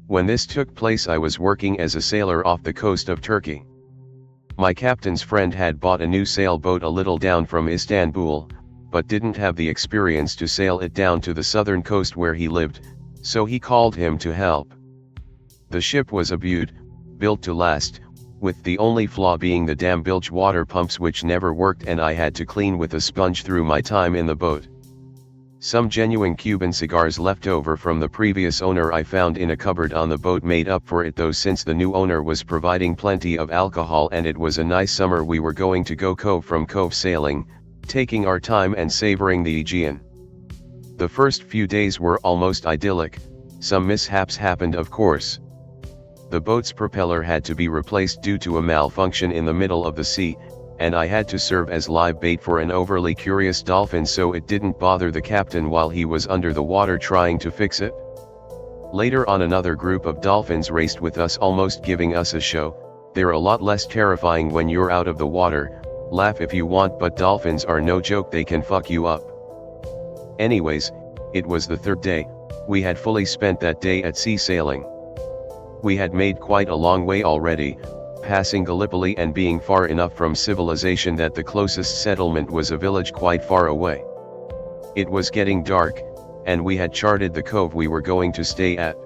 When this took place, I was working as a sailor off the coast of Turkey. My captain's friend had bought a new sailboat a little down from Istanbul, but didn't have the experience to sail it down to the southern coast where he lived, so he called him to help. The ship was a beaut, built to last, with the only flaw being the damn bilge water pumps which never worked, and I had to clean with a sponge through my time in the boat. Some genuine Cuban cigars left over from the previous owner I found in a cupboard on the boat made up for it, though, since the new owner was providing plenty of alcohol and it was a nice summer. We were going to go cove from cove sailing, taking our time and savoring the Aegean. The first few days were almost idyllic. Some mishaps happened, of course. The boat's propeller had to be replaced due to a malfunction in the middle of the sea, and I had to serve as live bait for an overly curious dolphin so it didn't bother the captain while he was under the water trying to fix it. Later on, another group of dolphins raced with us, almost giving us a show. They're a lot less terrifying when you're out of the water. Laugh if you want, but dolphins are no joke, they can fuck you up. Anyways, it was the third day. We had fully spent that day at sea sailing. We had made quite a long way already, passing Gallipoli and being far enough from civilization that the closest settlement was a village quite far away. It was getting dark, and we had charted the cove we were going to stay at.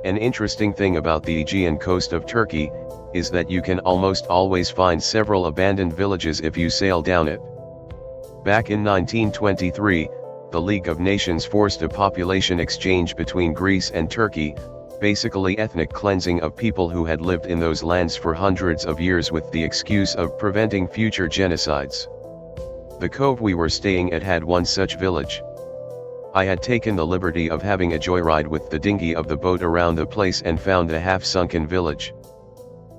An interesting thing about the Aegean coast of Turkey is that you can almost always find several abandoned villages if you sail down it. Back in 1923, the League of Nations forced a population exchange between Greece and Turkey, basically ethnic cleansing of people who had lived in those lands for hundreds of years with the excuse of preventing future genocides. The cove we were staying at had one such village. I had taken the liberty of having a joyride with the dinghy of the boat around the place and found a half-sunken village.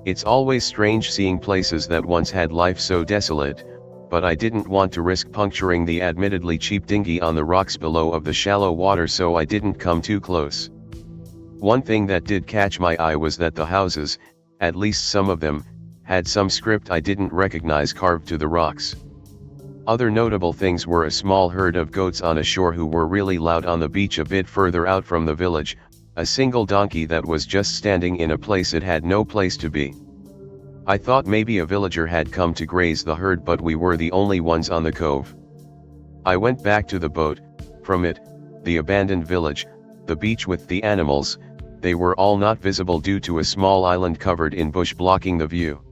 It's always strange seeing places that once had life so desolate, but I didn't want to risk puncturing the admittedly cheap dinghy on the rocks below of the shallow water, so I didn't come too close. One thing that did catch my eye was that the houses, at least some of them, had some script I didn't recognize carved to the rocks. Other notable things were a small herd of goats on a shore who were really loud on the beach a bit further out from the village, a single donkey that was just standing in a place it had no place to be. I thought maybe a villager had come to graze the herd, but we were the only ones on the cove. I went back to the boat. From it, the abandoned village, the beach with the animals, they were all not visible due to a small island covered in bush blocking the view.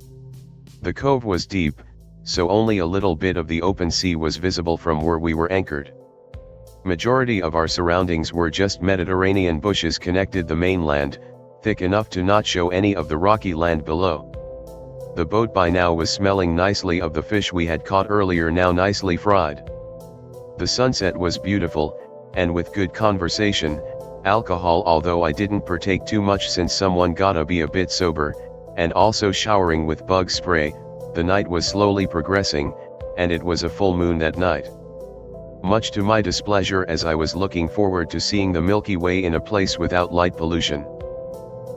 The cove was deep, so only a little bit of the open sea was visible from where we were anchored. Majority of our surroundings were just Mediterranean bushes connected the mainland, thick enough to not show any of the rocky land below. The boat by now was smelling nicely of the fish we had caught earlier, now nicely fried. The sunset was beautiful, and with good conversation, alcohol, although I didn't partake too much since someone gotta be a bit sober, and also showering with bug spray. The night was slowly progressing, and it was a full moon that night. Much to my displeasure, as I was looking forward to seeing the Milky Way in a place without light pollution.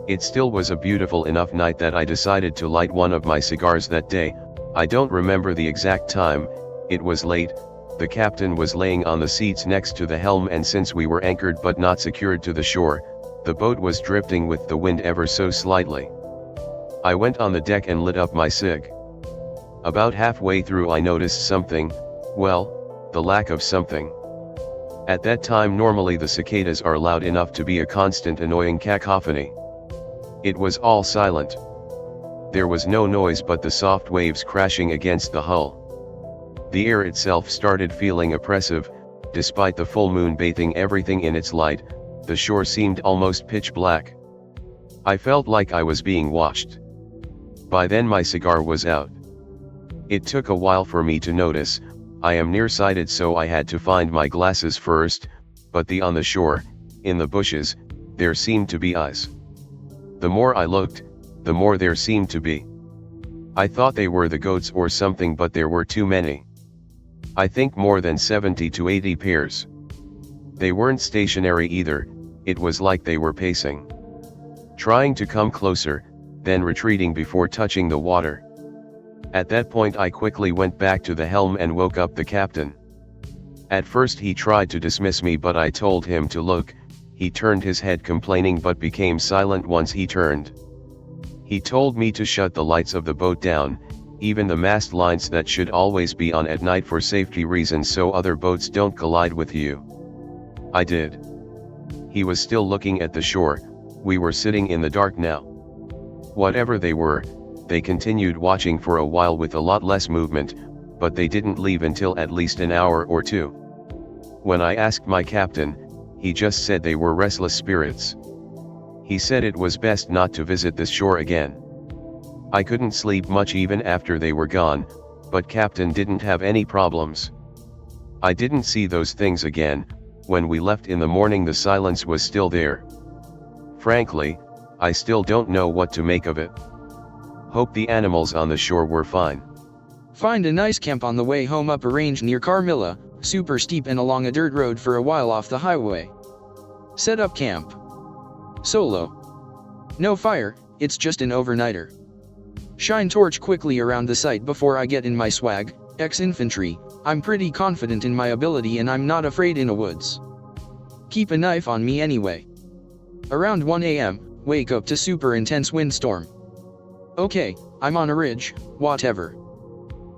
It still was a beautiful enough night that I decided to light one of my cigars that day. I don't remember the exact time. It was late. The captain was laying on the seats next to the helm, and since we were anchored but not secured to the shore, the boat was drifting with the wind ever so slightly. I went on the deck and lit up my cig. About halfway through I noticed something, well, the lack of something. At that time normally the cicadas are loud enough to be a constant annoying cacophony. It was all silent. There was no noise but the soft waves crashing against the hull. The air itself started feeling oppressive. Despite the full moon bathing everything in its light, the shore seemed almost pitch black. I felt like I was being watched. By then my cigar was out. It took a while for me to notice. I am nearsighted, so I had to find my glasses first, but on the shore, in the bushes, there seemed to be eyes. The more I looked, the more there seemed to be. I thought they were the goats or something, but there were too many. I think more than 70 to 80 pairs. They weren't stationary either, it was like they were pacing. Trying to come closer, then retreating before touching the water. At that point I quickly went back to the helm and woke up the captain. At first he tried to dismiss me, but I told him to look, he turned his head complaining but became silent once he turned. He told me to shut the lights of the boat down, even the mast lines that should always be on at night for safety reasons so other boats don't collide with you. I did. He was still looking at the shore. We were sitting in the dark now. Whatever they were, they continued watching for a while with a lot less movement, but they didn't leave until at least an hour or two. When I asked my captain, he just said they were restless spirits. He said it was best not to visit this shore again. I couldn't sleep much even after they were gone, but Captain didn't have any problems. I didn't see those things again. When we left in the morning the silence was still there. Frankly, I still don't know what to make of it. Hope the animals on the shore were fine. Find a nice camp on the way home up a range near Carmilla, super steep and along a dirt road for a while off the highway. Set up camp. Solo. No fire, it's just an overnighter. Shine torch quickly around the site before I get in my swag, ex-infantry. I'm pretty confident in my ability and I'm not afraid Innawoods. Keep a knife on me anyway. Around 1 AM, wake up to super intense windstorm. Okay, I'm on a ridge, whatever.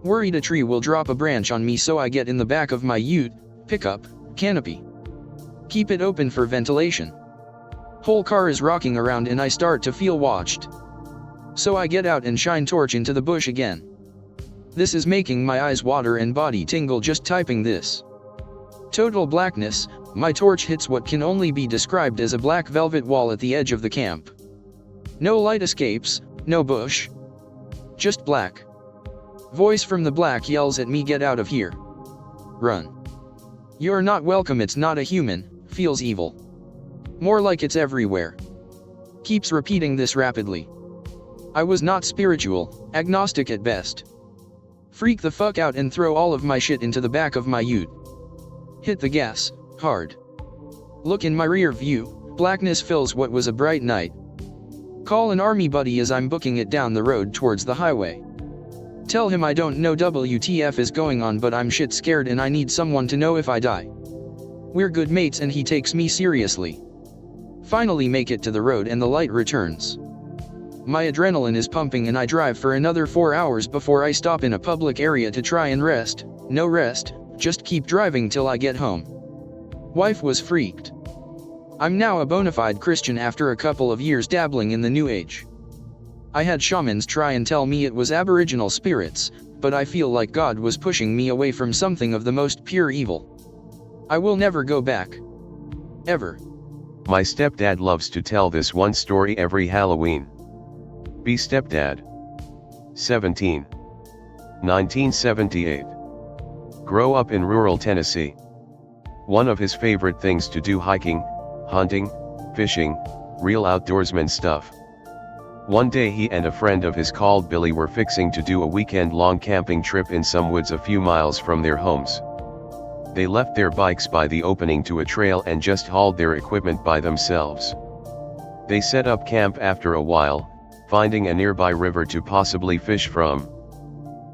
Worried a tree will drop a branch on me so I get in the back of my ute, pickup, canopy. Keep it open for ventilation. Whole car is rocking around and I start to feel watched. So I get out and shine torch into the bush again. This is making my eyes water and body tingle just typing this. Total blackness, my torch hits what can only be described as a black velvet wall at the edge of the camp. No light escapes, no bush. Just black. Voice from the black yells at me, get out of here. Run. You're not welcome, it's not a human, feels evil. More like it's everywhere. Keeps repeating this rapidly. I was not spiritual, agnostic at best. Freak the fuck out and throw all of my shit into the back of my ute. Hit the gas, hard. Look in my rear view, blackness fills what was a bright night. Call an army buddy as I'm booking it down the road towards the highway. Tell him I don't know WTF is going on but I'm shit scared and I need someone to know if I die. We're good mates and he takes me seriously. Finally make it to the road and the light returns. My adrenaline is pumping and I drive for another 4 hours before I stop in a public area to try and rest. No rest, just keep driving till I get home. Wife was freaked. I'm now a bona fide Christian after a couple of years dabbling in the New Age. I had shamans try and tell me it was Aboriginal spirits, but I feel like God was pushing me away from something of the most pure evil. I will never go back. Ever. My stepdad loves to tell this one story every Halloween. Be stepdad. 17. 1978. Grow up in rural Tennessee. One of his favorite things to do hiking, hunting, fishing, real outdoorsman stuff. One day he and a friend of his called Billy were fixing to do a weekend-long camping trip in some woods a few miles from their homes. They left their bikes by the opening to a trail and just hauled their equipment by themselves. They set up camp after a while, finding a nearby river to possibly fish from.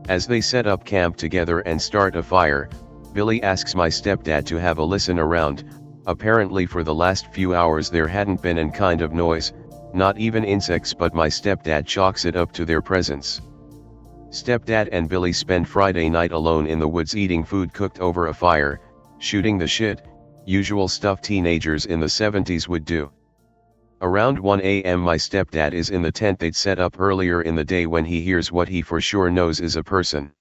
As they set up camp together and start a fire, Billy asks my stepdad to have a listen around. Apparently for the last few hours there hadn't been any kind of noise, not even insects, but my stepdad chalks it up to their presence. Stepdad and Billy spend Friday night alone in the woods eating food cooked over a fire, shooting the shit, usual stuff teenagers in the 70s would do. Around 1 AM my stepdad is in the tent they'd set up earlier in the day when he hears what he for sure knows is a person.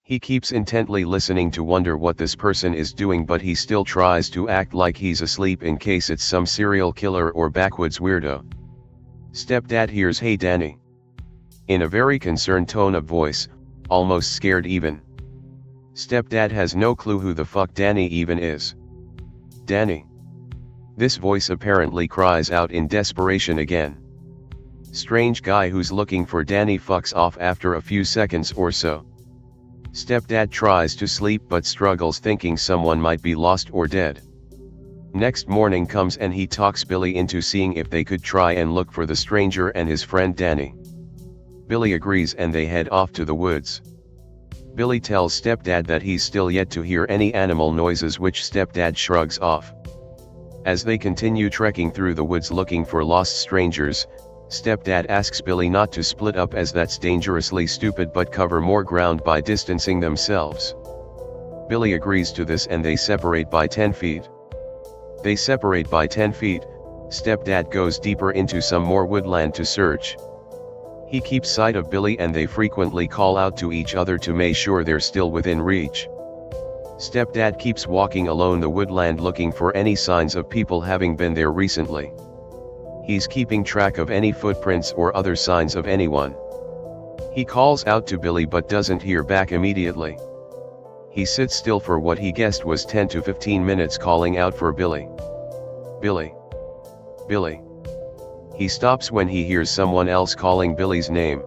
He keeps intently listening to wonder what this person is doing, but he still tries to act like he's asleep in case it's some serial killer or backwoods weirdo. Stepdad hears, "Hey Danny." In a very concerned tone of voice, almost scared even. Stepdad has no clue who the fuck Danny even is. Danny. This voice apparently cries out in desperation again. Strange guy who's looking for Danny fucks off after a few seconds or so. Stepdad tries to sleep but struggles, thinking someone might be lost or dead. Next morning comes and he talks Billy into seeing if they could try and look for the stranger and his friend Danny. Billy agrees and they head off to the woods. Billy tells stepdad that he's still yet to hear any animal noises, which stepdad shrugs off. As they continue trekking through the woods looking for lost strangers, Stepdad asks Billy not to split up as that's dangerously stupid but cover more ground by distancing themselves. Billy agrees to this and they separate by 10 feet. They separate by 10 feet, Stepdad goes deeper into some more woodland to search. He keeps sight of Billy and they frequently call out to each other to make sure they're still within reach. Stepdad keeps walking alone the woodland looking for any signs of people having been there recently. He's keeping track of any footprints or other signs of anyone. He calls out to Billy but doesn't hear back immediately. He sits still for what he guessed was 10 to 15 minutes calling out for Billy. Billy. Billy. He stops when he hears someone else calling Billy's name.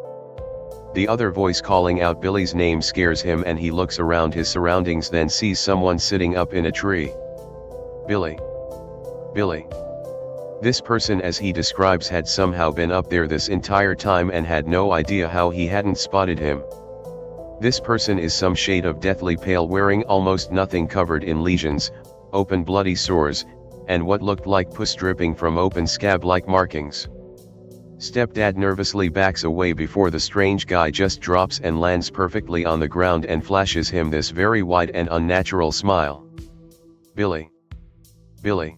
The other voice calling out Billy's name scares him and he looks around his surroundings, then sees someone sitting up in a tree. Billy. Billy. This person, as he describes, had somehow been up there this entire time and had no idea how he hadn't spotted him. This person is some shade of deathly pale, wearing almost nothing, covered in lesions, open bloody sores, and what looked like pus dripping from open scab-like markings. Stepdad nervously backs away before the strange guy just drops and lands perfectly on the ground and flashes him this very wide and unnatural smile. Billy. Billy.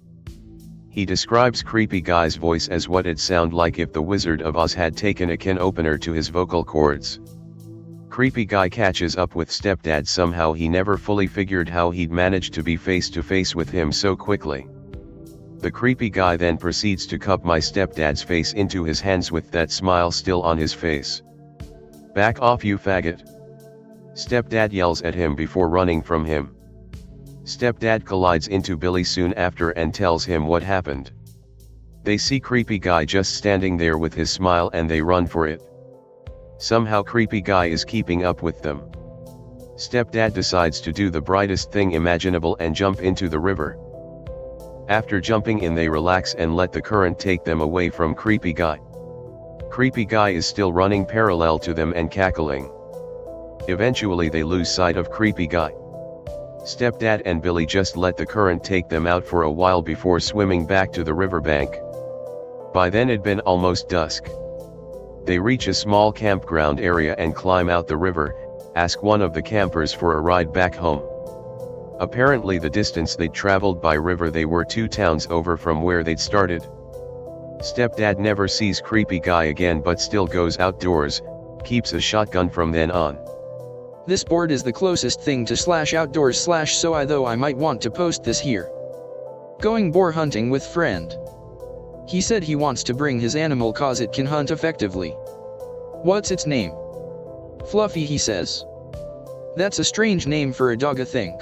He describes Creepy Guy's voice as what it'd sound like if the Wizard of Oz had taken a can opener to his vocal cords. Creepy Guy catches up with Stepdad somehow. He never fully figured how he'd managed to be face to face with him so quickly. The Creepy Guy then proceeds to cup my stepdad's face into his hands with that smile still on his face. "Back off, you faggot!" Stepdad yells at him before running from him. Stepdad collides into Billy soon after and tells him what happened. They see Creepy Guy just standing there with his smile and they run for it. Somehow Creepy Guy is keeping up with them. Stepdad decides to do the brightest thing imaginable and jump into the river. After jumping in, they relax and let the current take them away from Creepy Guy. Creepy Guy is still running parallel to them and cackling. Eventually they lose sight of Creepy Guy. Stepdad and Billy just let the current take them out for a while before swimming back to the riverbank. By then it'd been almost dusk. They reach a small campground area and climb out the river, ask one of the campers for a ride back home. Apparently the distance they'd traveled by river, they were 2 towns over from where they'd started. Stepdad never sees Creepy Guy again but still goes outdoors, keeps a shotgun from then on. This board is the closest thing to /outdoors/so though I might want to post this here. Going boar hunting with friend. He said he wants to bring his animal cause it can hunt effectively. What's its name? Fluffy, he says. That's a strange name for a dog, I think.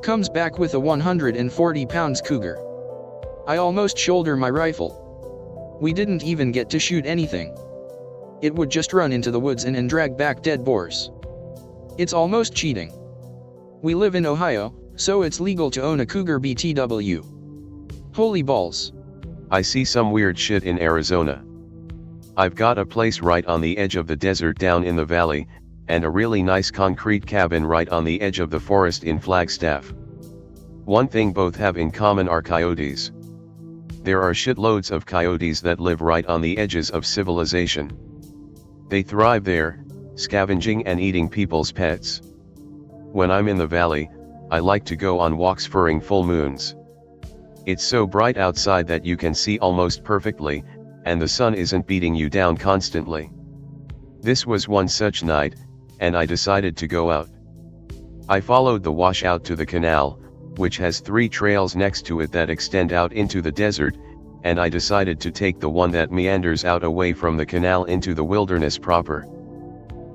Comes back with a 140 pounds cougar. I almost shoulder my rifle. We didn't even get to shoot anything. It would just run into the woods and drag back dead boars. It's almost cheating. We live in Ohio, so it's legal to own a cougar BTW. Holy balls. I see some weird shit in Arizona. I've got a place right on the edge of the desert down in the valley, and a really nice concrete cabin right on the edge of the forest in Flagstaff. One thing both have in common are coyotes. There are shitloads of coyotes that live right on the edges of civilization. They thrive there, scavenging and eating people's pets. When I'm in the valley, I like to go on walks during full moons. It's so bright outside that you can see almost perfectly, and the sun isn't beating you down constantly. This was one such night, and I decided to go out. I followed the wash out to the canal, which has 3 trails next to it that extend out into the desert, and I decided to take the one that meanders out away from the canal into the wilderness proper.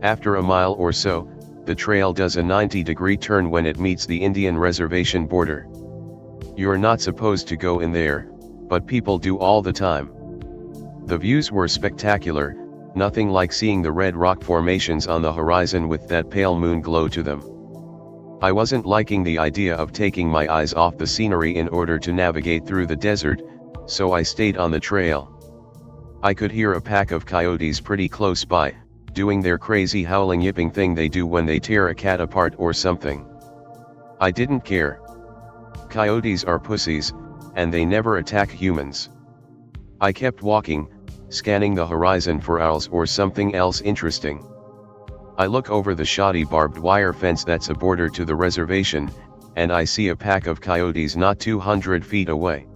After a mile or so, the trail does a 90-degree turn when it meets the Indian reservation border. You're not supposed to go in there, but people do all the time. The views were spectacular, nothing like seeing the red rock formations on the horizon with that pale moon glow to them. I wasn't liking the idea of taking my eyes off the scenery in order to navigate through the desert, so I stayed on the trail. I could hear a pack of coyotes pretty close by, doing their crazy howling yipping thing they do when they tear a cat apart or something. I didn't care. Coyotes are pussies, and they never attack humans. I kept walking, scanning the horizon for owls or something else interesting. I look over the shoddy barbed wire fence that's a border to the reservation, and I see a pack of coyotes not 200 feet away.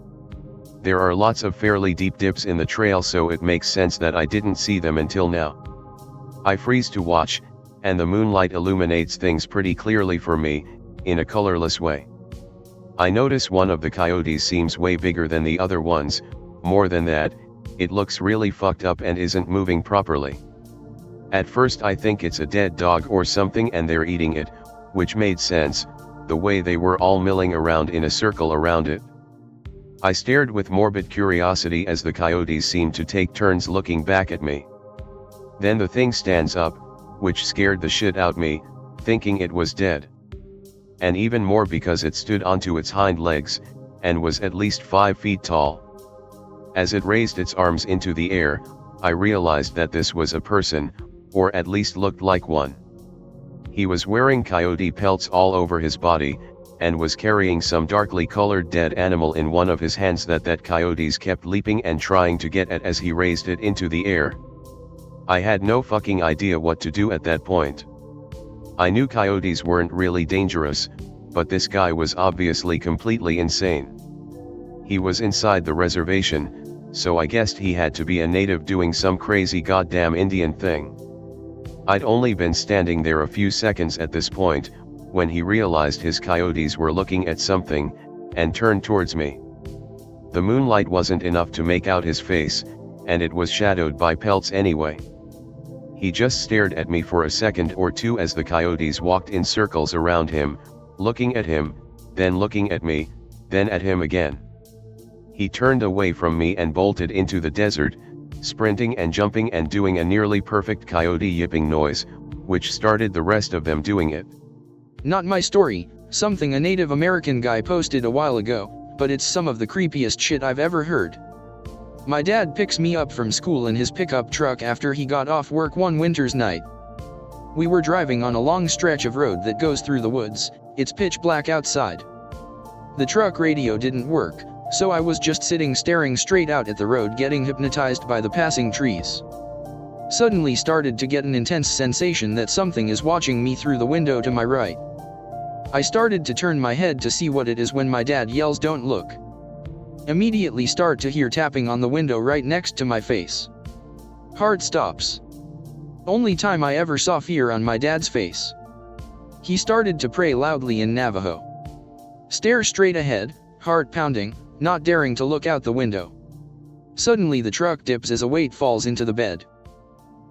There are lots of fairly deep dips in the trail, so it makes sense that I didn't see them until now. I freeze to watch, and the moonlight illuminates things pretty clearly for me, in a colorless way. I notice one of the coyotes seems way bigger than the other ones. More than that, it looks really fucked up and isn't moving properly. At first I think it's a dead dog or something and they're eating it, which made sense, the way they were all milling around in a circle around it. I stared with morbid curiosity as the coyotes seemed to take turns looking back at me. Then the thing stands up, which scared the shit out me, thinking it was dead. And even more because it stood onto its hind legs, and was at least 5 feet tall. As it raised its arms into the air, I realized that this was a person, or at least looked like one. He was wearing coyote pelts all over his body, and was carrying some darkly colored dead animal in one of his hands that coyotes kept leaping and trying to get at as he raised it into the air. I had no fucking idea what to do at that point. I knew coyotes weren't really dangerous, but this guy was obviously completely insane. He was inside the reservation, so I guessed he had to be a native doing some crazy goddamn Indian thing. I'd only been standing there a few seconds at this point, when he realized his coyotes were looking at something, and turned towards me. The moonlight wasn't enough to make out his face, and it was shadowed by pelts anyway. He just stared at me for a second or two as the coyotes walked in circles around him, looking at him, then looking at me, then at him again. He turned away from me and bolted into the desert, sprinting and jumping and doing a nearly perfect coyote yipping noise, which started the rest of them doing it. Not my story, something a Native American guy posted a while ago, but it's some of the creepiest shit I've ever heard. My dad picks me up from school in his pickup truck after he got off work one winter's night. We were driving on a long stretch of road that goes through the woods. It's pitch black outside. The truck radio didn't work, so I was just sitting staring straight out at the road getting hypnotized by the passing trees. Suddenly started to get an intense sensation that something is watching me through the window to my right. I started to turn my head to see what it is when my dad yells, "Don't look." Immediately start to hear tapping on the window right next to my face. Heart stops. Only time I ever saw fear on my dad's face. He started to pray loudly in Navajo. Stare straight ahead, heart pounding, not daring to look out the window. Suddenly the truck dips as a weight falls into the bed.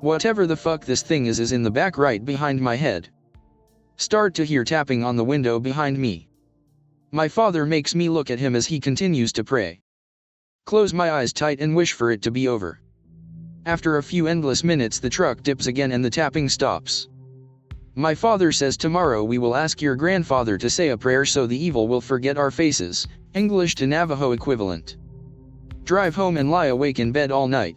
Whatever the fuck this thing is in the back right behind my head. Start to hear tapping on the window behind me. My father makes me look at him as he continues to pray. Close my eyes tight and wish for it to be over. After a few endless minutes the truck dips again and the tapping stops. My father says, "Tomorrow we will ask your grandfather to say a prayer so the evil will forget our faces," English to Navajo equivalent. Drive home and lie awake in bed all night.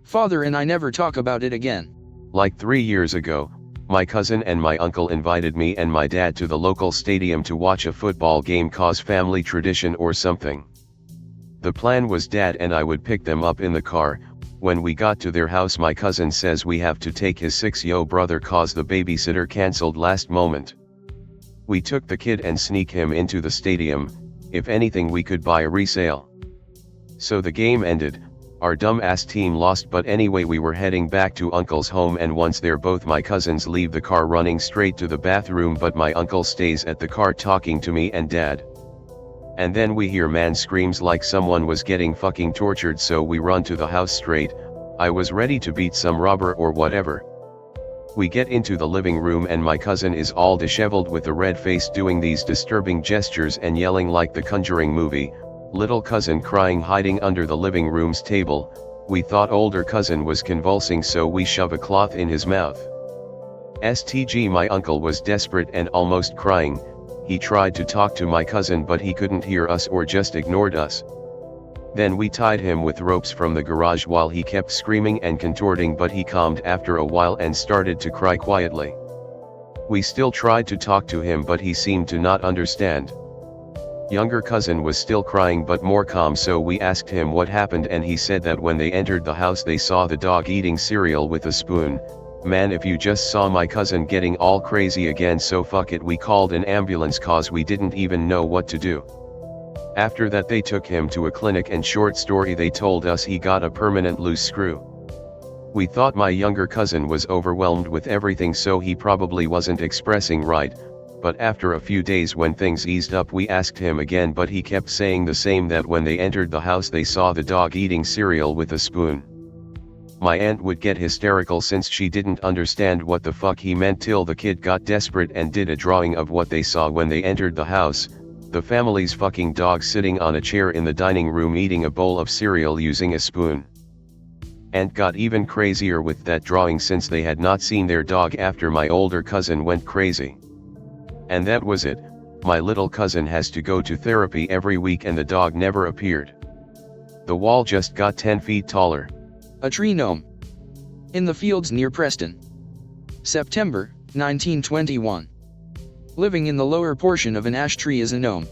Father and I never talk about it again. Like 3 years ago, my cousin and my uncle invited me and my dad to the local stadium to watch a football game, cause family tradition or something. The plan was Dad and I would pick them up in the car. When we got to their house my cousin says we have to take his 6-year-old brother cause the babysitter cancelled last moment. We took the kid and sneak him into the stadium. If anything we could buy a resale. So the game ended, our dumb-ass team lost, but anyway we were heading back to uncle's home, and once there both my cousins leave the car running straight to the bathroom, but my uncle stays at the car talking to me and Dad. And then we hear man screams like someone was getting fucking tortured, so we run to the house straight. I was ready to beat some robber or whatever. We get into the living room and my cousin is all disheveled with a red face doing these disturbing gestures and yelling like the Conjuring movie, little cousin crying hiding under the living room's table. We thought older cousin was convulsing, so we shove a cloth in his mouth. STG, my uncle was desperate and almost crying. He tried to talk to my cousin but he couldn't hear us or just ignored us. Then we tied him with ropes from the garage while he kept screaming and contorting, but he calmed after a while and started to cry quietly. We still tried to talk to him but he seemed to not understand. Younger cousin was still crying but more calm, so we asked him what happened, and he said that when they entered the house they saw the dog eating cereal with a spoon. Man, if you just saw my cousin getting all crazy again, so fuck it, we called an ambulance cause we didn't even know what to do. After that they took him to a clinic, and short story, they told us he got a permanent loose screw. We thought my younger cousin was overwhelmed with everything, so he probably wasn't expressing right, but after a few days when things eased up we asked him again, but he kept saying the same, that when they entered the house they saw the dog eating cereal with a spoon. My aunt would get hysterical since she didn't understand what the fuck he meant, till the kid got desperate and did a drawing of what they saw when they entered the house, the family's fucking dog sitting on a chair in the dining room eating a bowl of cereal using a spoon. Aunt got even crazier with that drawing since they had not seen their dog after my older cousin went crazy. And that was it. My little cousin has to go to therapy every week and the dog never appeared. The wall just got 10 feet taller. A tree gnome. In the fields near Preston. September, 1921. Living in the lower portion of an ash tree is a gnome.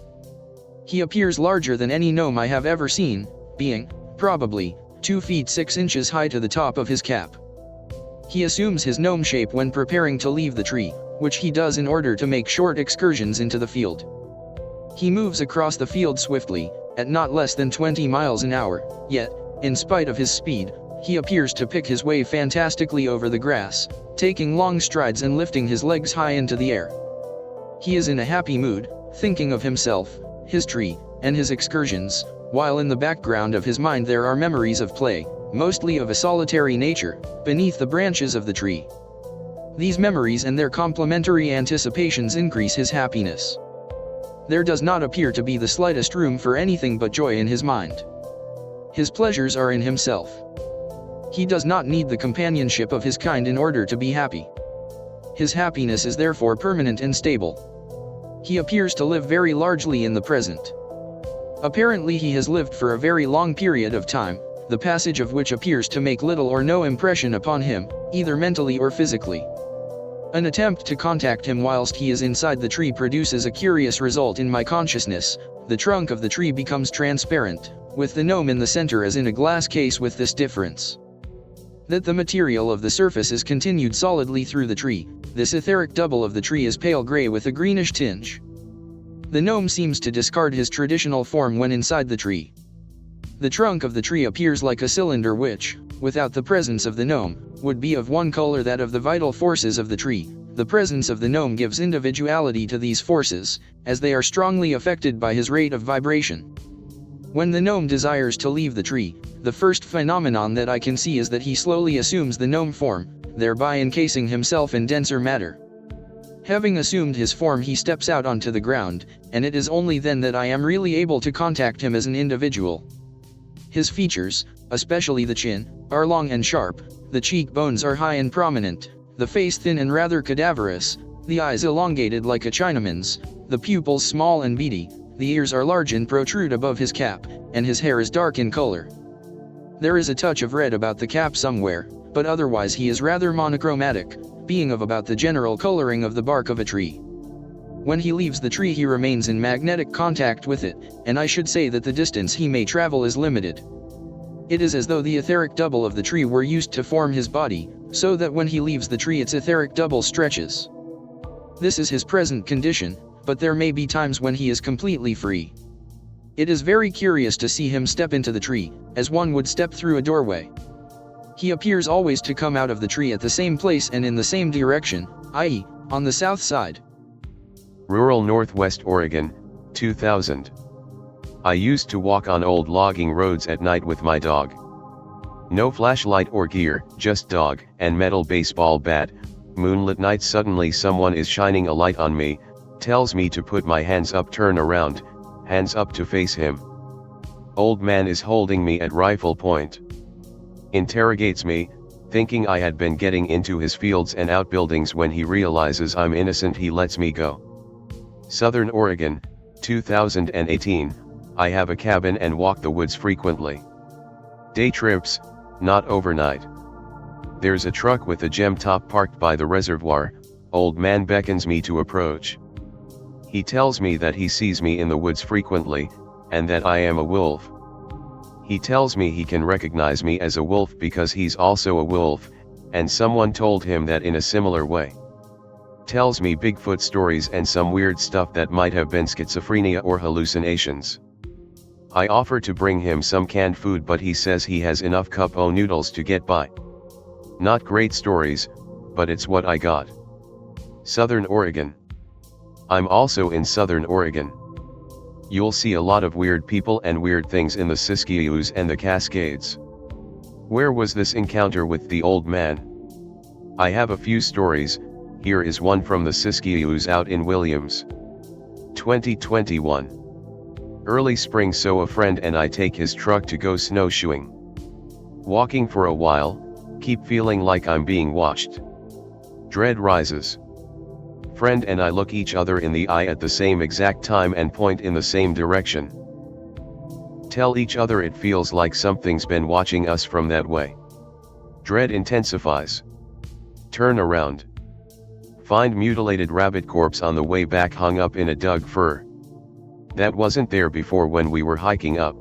He appears larger than any gnome I have ever seen, being, probably, 2 feet 6 inches high to the top of his cap. He assumes his gnome shape when preparing to leave the tree, which he does in order to make short excursions into the field. He moves across the field swiftly, at not less than 20 miles an hour, yet, in spite of his speed, he appears to pick his way fantastically over the grass, taking long strides and lifting his legs high into the air. He is in a happy mood, thinking of himself, his tree, and his excursions, while in the background of his mind there are memories of play, mostly of a solitary nature, beneath the branches of the tree. These memories and their complementary anticipations increase his happiness. There does not appear to be the slightest room for anything but joy in his mind. His pleasures are in himself. He does not need the companionship of his kind in order to be happy. His happiness is therefore permanent and stable. He appears to live very largely in the present. Apparently he has lived for a very long period of time, the passage of which appears to make little or no impression upon him, either mentally or physically. An attempt to contact him whilst he is inside the tree produces a curious result in my consciousness. The trunk of the tree becomes transparent, with the gnome in the center as in a glass case, with this difference that the material of the surface is continued solidly through the tree. This etheric double of the tree is pale gray with a greenish tinge. The gnome seems to discard his traditional form when inside the tree. The trunk of the tree appears like a cylinder which, without the presence of the gnome, would be of one color, that of the vital forces of the tree. The presence of the gnome gives individuality to these forces, as they are strongly affected by his rate of vibration. When the gnome desires to leave the tree, the first phenomenon that I can see is that he slowly assumes the gnome form, thereby encasing himself in denser matter. Having assumed his form, he steps out onto the ground, and it is only then that I am really able to contact him as an individual. His features, especially the chin, are long and sharp, the cheekbones are high and prominent, the face thin and rather cadaverous, the eyes elongated like a Chinaman's, the pupils small and beady, the ears are large and protrude above his cap, and his hair is dark in color. There is a touch of red about the cap somewhere, but otherwise he is rather monochromatic, being of about the general coloring of the bark of a tree. When he leaves the tree he remains in magnetic contact with it, and I should say that the distance he may travel is limited. It is as though the etheric double of the tree were used to form his body, so that when he leaves the tree its etheric double stretches. This is his present condition, but there may be times when he is completely free. It is very curious to see him step into the tree, as one would step through a doorway. He appears always to come out of the tree at the same place and in the same direction, i.e., on the south side. Rural Northwest Oregon, 2000. I used to walk on old logging roads at night with my dog. No flashlight or gear, just dog and metal baseball bat. Moonlit night, suddenly someone is shining a light on me, tells me to put my hands up, turn around, hands up to face him. Old man is holding me at rifle point. Interrogates me, thinking I had been getting into his fields and outbuildings. When he realizes I'm innocent he lets me go. Southern Oregon, 2018, I have a cabin and walk the woods frequently. Day trips, not overnight. There's a truck with a gem top parked by the reservoir. Old man beckons me to approach. He tells me that he sees me in the woods frequently, and that I am a wolf. He tells me he can recognize me as a wolf because he's also a wolf, and someone told him that in a similar way. Tells me Bigfoot stories and some weird stuff that might have been schizophrenia or hallucinations. I offer to bring him some canned food, but he says he has enough cup o' noodles to get by. Not great stories, but it's what I got. Southern Oregon. I'm also in Southern Oregon. You'll see a lot of weird people and weird things in the Siskiyous and the Cascades. Where was this encounter with the old man? I have a few stories. Here is one from the Siskiyous out in Williams. 2021. Early spring, so a friend and I take his truck to go snowshoeing. Walking for a while, keep feeling like I'm being watched. Dread rises. Friend and I look each other in the eye at the same exact time and point in the same direction. Tell each other it feels like something's been watching us from that way. Dread intensifies. Turn around. Find mutilated rabbit corpse on the way back, hung up in a dug fir. That wasn't there before when we were hiking up.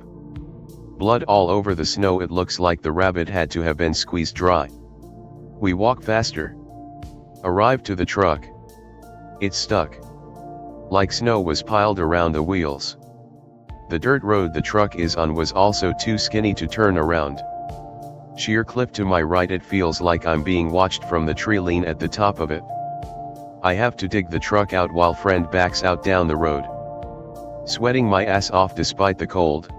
Blood all over the snow, it looks like the rabbit had to have been squeezed dry. We walk faster. Arrive to the truck. It's stuck. Like snow was piled around the wheels. The dirt road the truck is on was also too skinny to turn around. Sheer cliff to my right, it feels like I'm being watched from the tree lean at the top of it. I have to dig the truck out while friend backs out down the road. Sweating my ass off despite the cold.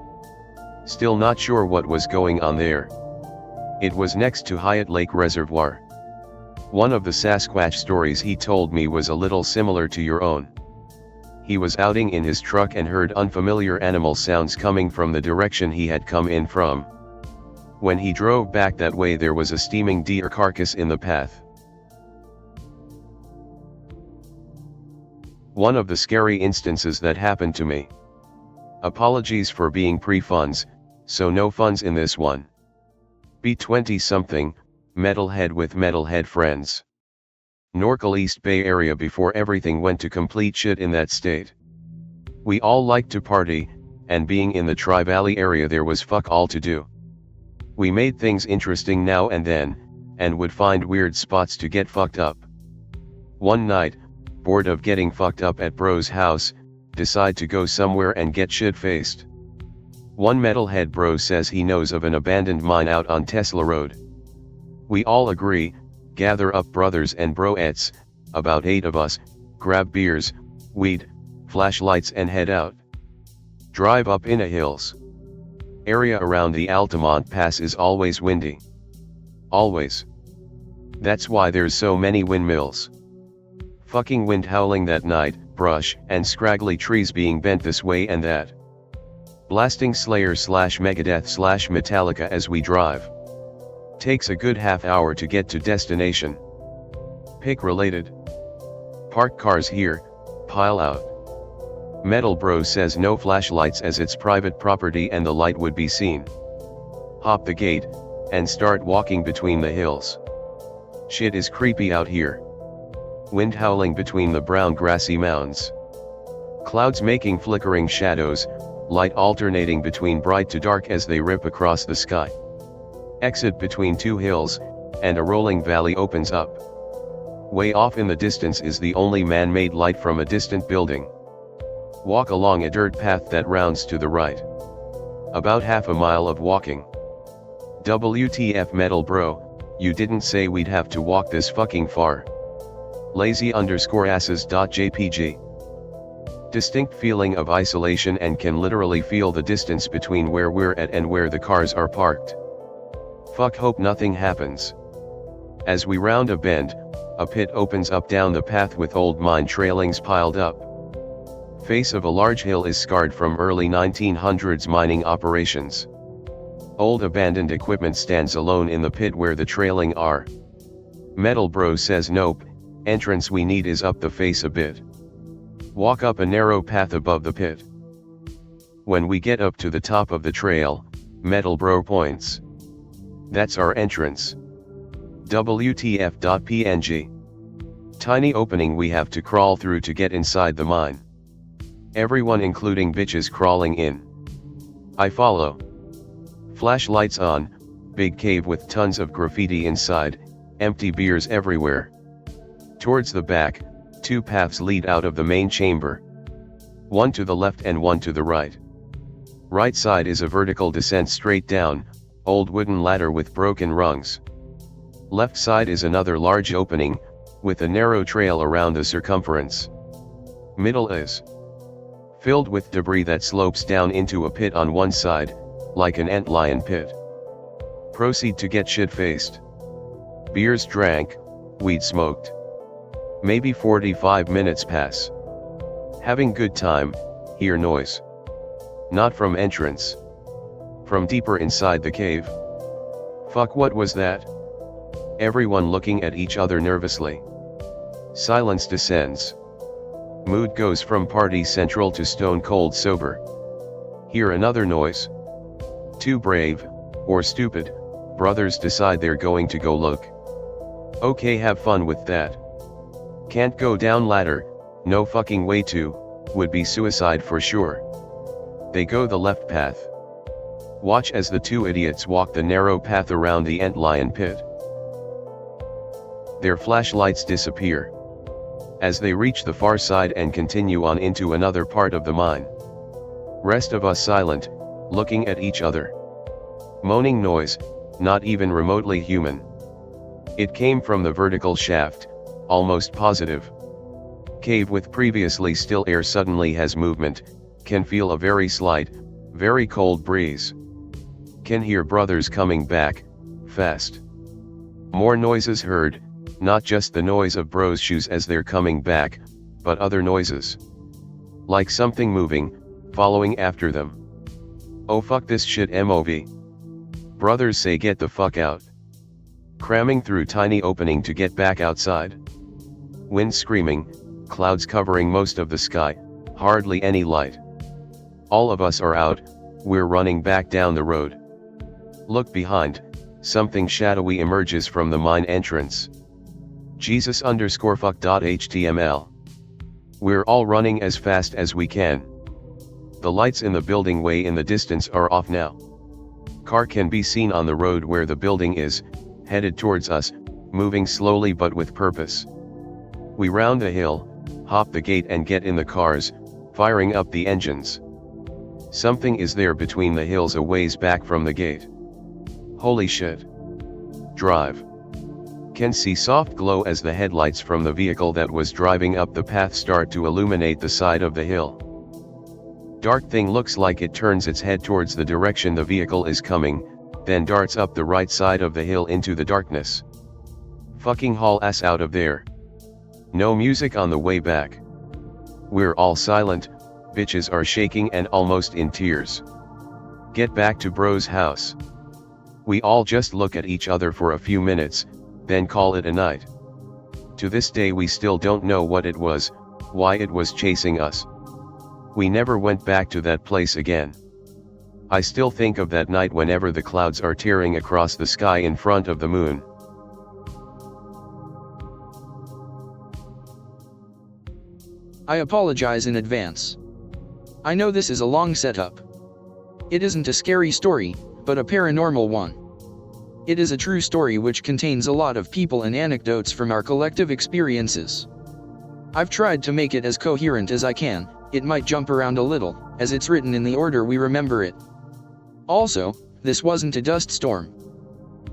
Still not sure what was going on there. It was next to Hyatt Lake Reservoir. One of the Sasquatch stories he told me was a little similar to your own. He was outing in his truck and heard unfamiliar animal sounds coming from the direction he had come in from. When he drove back that way, there was a steaming deer carcass in the path. One of the scary instances that happened to me. Apologies for being pre-funds, so no funds in this one. Be 20-something, metalhead with metalhead friends. Norcal East Bay area before everything went to complete shit in that state. We all liked to party, and being in the Tri-Valley area there was fuck all to do. We made things interesting now and then, and would find weird spots to get fucked up. One night, bored of getting fucked up at bro's house, decide to go somewhere and get shit-faced. One metalhead bro says he knows of an abandoned mine out on Tesla Road. We all agree, gather up brothers and broettes, about 8 of us, grab beers, weed, flashlights and head out. Drive up in the hills. Area around the Altamont Pass is always windy. Always. That's why there's so many windmills. Fucking wind howling that night, brush and scraggly trees being bent this way and that. Blasting Slayer / Megadeth / Metallica as we drive. Takes a good half hour to get to destination. Pick related. Park cars here, pile out. Metal Bro says no flashlights as it's private property and the light would be seen. Hop the gate, and start walking between the hills. Shit is creepy out here. Wind howling between the brown grassy mounds. Clouds making flickering shadows, light alternating between bright to dark as they rip across the sky. Exit between 2 hills, and a rolling valley opens up. Way off in the distance is the only man-made light from a distant building. Walk along a dirt path that rounds to the right. About half a mile of walking. WTF metal bro, you didn't say we'd have to walk this fucking far. Lazy_asses.jpg. Distinct feeling of isolation and can literally feel the distance between where we're at and where the cars are parked. Fuck, hope nothing happens. As we round a bend, a pit opens up down the path with old mine trailings piled up. Face of a large hill is scarred from early 1900s mining operations. Old abandoned equipment stands alone in the pit where the trailing are. Metal Bro says nope, entrance we need is up the face a bit. Walk up a narrow path above the pit. When we get up to the top of the trail, Metal Bro points. That's our entrance. WTF.png. Tiny opening we have to crawl through to get inside the mine. Everyone including bitches crawling in. I follow. Flashlights on, big cave with tons of graffiti inside, empty beers everywhere. Towards the back, 2 paths lead out of the main chamber. One to the left and one to the right. Right side is a vertical descent straight down, old wooden ladder with broken rungs. Left side is another large opening, with a narrow trail around the circumference. Middle is filled with debris that slopes down into a pit on one side, like an antlion pit. Proceed to get shit-faced. Beers drank, weed smoked. Maybe 45 minutes pass. Having good time, hear noise. Not from entrance. From deeper inside the cave. Fuck, what was that? Everyone looking at each other nervously. Silence descends. Mood goes from party central to stone cold sober. Hear another noise. 2 brave, or stupid, brothers decide they're going to go look. Okay, have fun with that. Can't go down ladder, no fucking way to, would be suicide for sure. They go the left path. Watch as the 2 idiots walk the narrow path around the antlion pit. Their flashlights disappear. As they reach the far side and continue on into another part of the mine. Rest of us silent, looking at each other. Moaning noise, not even remotely human. It came from the vertical shaft, almost positive. Cave with previously still air suddenly has movement, can feel a very slight, very cold breeze. Can hear brothers coming back, fast. More noises heard, not just the noise of bros' shoes as they're coming back, but other noises. Like something moving, following after them. Oh fuck this shit MOV. Brothers say get the fuck out. Cramming through tiny opening to get back outside. Wind screaming, clouds covering most of the sky, hardly any light. All of us are out, we're running back down the road. Look behind, something shadowy emerges from the mine entrance. Jesus_fuck.html. We're all running as fast as we can. The lights in the building way in the distance are off now. Car can be seen on the road where the building is, headed towards us, moving slowly but with purpose. We round the hill, hop the gate and get in the cars, firing up the engines. Something is there between the hills a ways back from the gate. Holy shit. Drive. Can see soft glow as the headlights from the vehicle that was driving up the path start to illuminate the side of the hill. Dark thing looks like it turns its head towards the direction the vehicle is coming, then darts up the right side of the hill into the darkness. Fucking haul ass out of there. No music on the way back. We're all silent, bitches are shaking and almost in tears. Get back to bro's house. We all just look at each other for a few minutes, then call it a night. To this day we still don't know what it was, why it was chasing us. We never went back to that place again. I still think of that night whenever the clouds are tearing across the sky in front of the moon. I apologize in advance. I know this is a long setup. It isn't a scary story, but a paranormal one. It is a true story which contains a lot of people and anecdotes from our collective experiences. I've tried to make it as coherent as I can. It might jump around a little, as it's written in the order we remember it. Also, this wasn't a dust storm.